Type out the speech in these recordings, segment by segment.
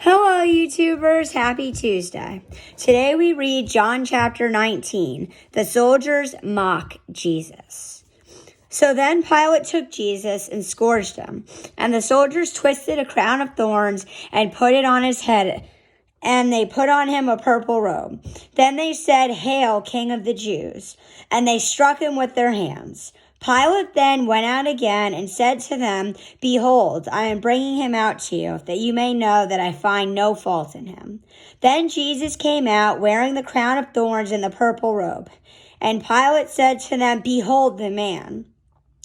Hello, YouTubers. Happy Tuesday. Today we read John chapter 19. The soldiers mock Jesus. So then Pilate took Jesus and scourged him, and the soldiers twisted a crown of thorns and put it on his head, and they put on him a purple robe. Then they said, "Hail, King of the Jews!" And they struck him with their hands. Pilate then went out again and said to them, "Behold, I am bringing him out to you, that you may know that I find no fault in him." Then Jesus came out, wearing the crown of thorns and the purple robe. And Pilate said to them, "Behold the man."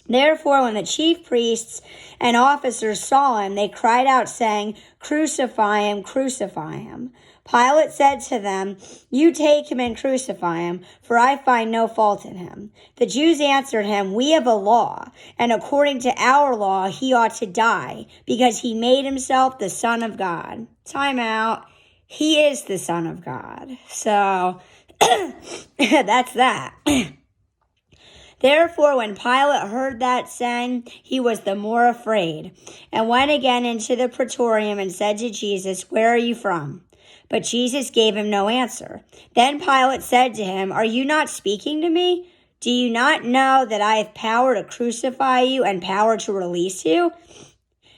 Therefore, when the chief priests and officers saw him, they cried out, saying, "Crucify him, crucify him." Pilate said to them, "You take him and crucify him, for I find no fault in him." The Jews answered him, "We have a law, and according to our law he ought to die, because he made himself the Son of God." Time out. He is the Son of God. So, that's that. Therefore, when Pilate heard that saying, he was the more afraid, and went again into the praetorium and said to Jesus, "Where are you from?" But Jesus gave him no answer. Then Pilate said to him, "Are you not speaking to me? Do you not know that I have power to crucify you and power to release you?"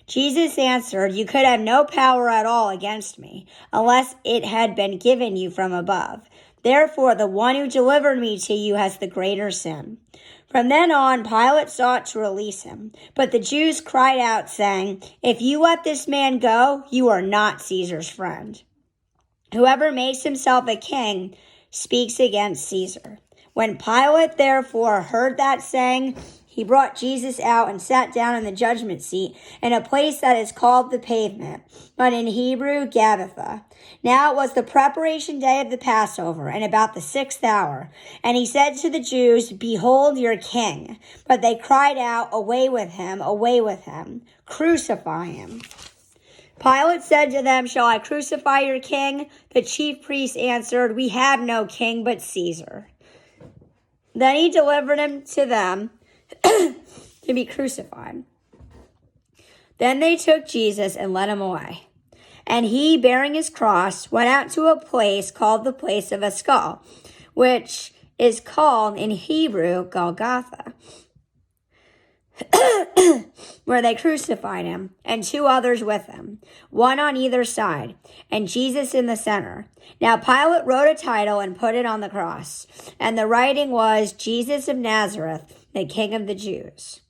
Jesus answered, "You could have no power at all against me, unless it had been given you from above. Therefore, the one who delivered me to you has the greater sin." From then on, Pilate sought to release him. But the Jews cried out, saying, "If you let this man go, you are not Caesar's friend. Whoever makes himself a king speaks against Caesar." When Pilate therefore heard that saying, he brought Jesus out and sat down in the judgment seat in a place that is called the Pavement, but in Hebrew, Gabbatha. Now it was the preparation day of the Passover, and about the 6th hour. And he said to the Jews, "Behold your king." But they cried out, "Away with him, away with him, crucify him." Pilate said to them, "Shall I crucify your king?" The chief priests answered, "We have no king but Caesar." Then he delivered him to them to be crucified. Then they took Jesus and led him away. And he, bearing his cross, went out to a place called the place of a skull, which is called in Hebrew Golgotha, where they crucified him, and two others with him, one on either side, and Jesus in the center. Now Pilate wrote a title and put it on the cross, and the writing was, "Jesus of Nazareth, the King of the Jews."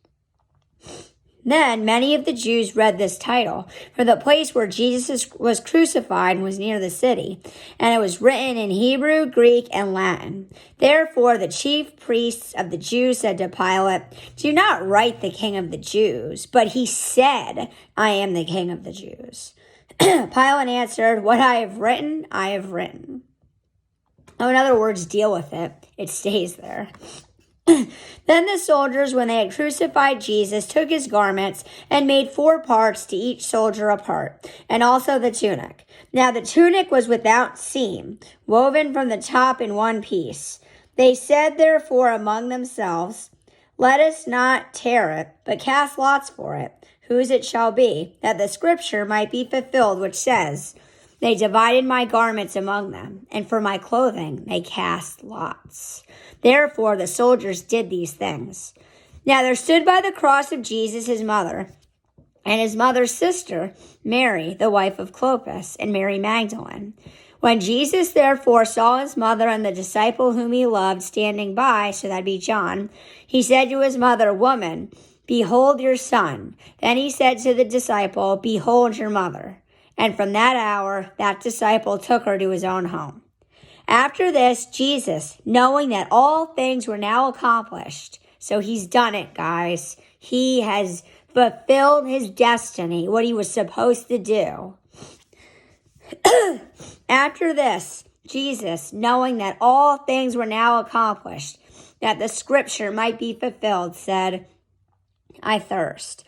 Then many of the Jews read this title, for the place where Jesus was crucified was near the city, and it was written in Hebrew, Greek, and Latin. Therefore the chief priests of the Jews said to Pilate, "Do not write the King of the Jews," but he said, "I am the King of the Jews." Pilate answered, "What I have written, I have written." Oh, in other words, deal with it. It stays there. Then the soldiers, when they had crucified Jesus, took his garments and made 4 parts, to each soldier a part, and also the tunic. Now the tunic was without seam, woven from the top in one piece. They said therefore among themselves, "Let us not tear it, but cast lots for it, whose it shall be, that the scripture might be fulfilled, which says, 'They divided my garments among them, and for my clothing they cast lots.'" Therefore the soldiers did these things. Now there stood by the cross of Jesus his mother, and his mother's sister, Mary, the wife of Clopas, and Mary Magdalene. When Jesus therefore saw his mother and the disciple whom he loved standing by, so that'd be John, he said to his mother, "Woman, behold your son." Then he said to the disciple, "Behold your mother." And from that hour, that disciple took her to his own home. After this, Jesus, knowing that all things were now accomplished, so he's done it, guys. He has fulfilled his destiny, what he was supposed to do. After this, Jesus, knowing that all things were now accomplished, that the scripture might be fulfilled, said, "I thirst."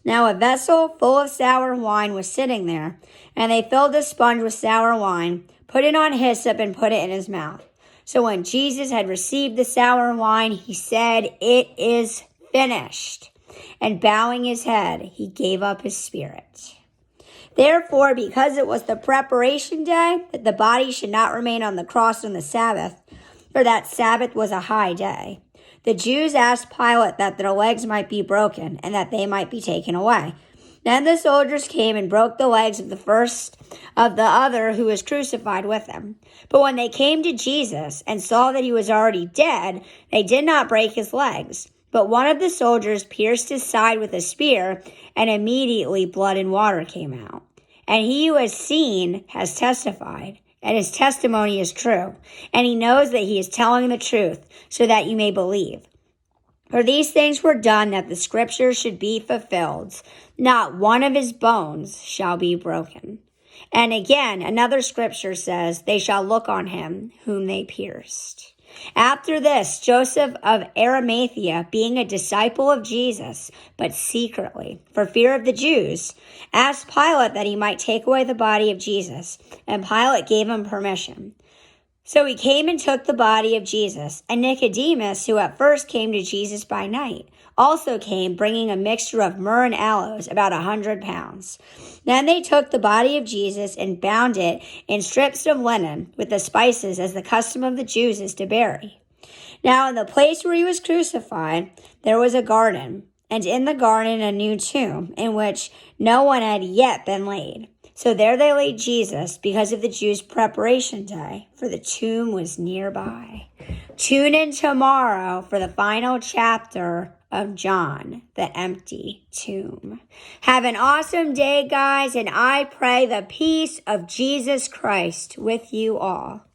Now a vessel full of sour wine was sitting there, and they filled a sponge with sour wine, put it on hyssop, and put it in his mouth. So when Jesus had received the sour wine, he said, "It is finished." And bowing his head, he gave up his spirit. Therefore, because it was the preparation day, that the body should not remain on the cross on the Sabbath, for that Sabbath was a high day, the Jews asked Pilate that their legs might be broken and that they might be taken away. Then the soldiers came and broke the legs of the first of the other who was crucified with him. But when they came to Jesus and saw that he was already dead, they did not break his legs. But one of the soldiers pierced his side with a spear, and immediately blood and water came out. And he who has seen has testified, and his testimony is true. And he knows that he is telling the truth, so that you may believe. For these things were done that the scriptures should be fulfilled. Not one of his bones shall be broken. And again, another scripture says, they shall look on him whom they pierced. After this, Joseph of Arimathea, being a disciple of Jesus, but secretly, for fear of the Jews, asked Pilate that he might take away the body of Jesus, and Pilate gave him permission. So he came and took the body of Jesus, and Nicodemus, who at first came to Jesus by night, also came, bringing a mixture of myrrh and aloes, about 100 pounds. Then they took the body of Jesus and bound it in strips of linen with the spices, as the custom of the Jews is to bury. Now in the place where he was crucified, there was a garden, and in the garden a new tomb, in which no one had yet been laid. So there they laid Jesus because of the Jews' preparation day, for the tomb was nearby. Tune in tomorrow for the final chapter of John, the empty tomb. Have an awesome day, guys, and I pray the peace of Jesus Christ with you all.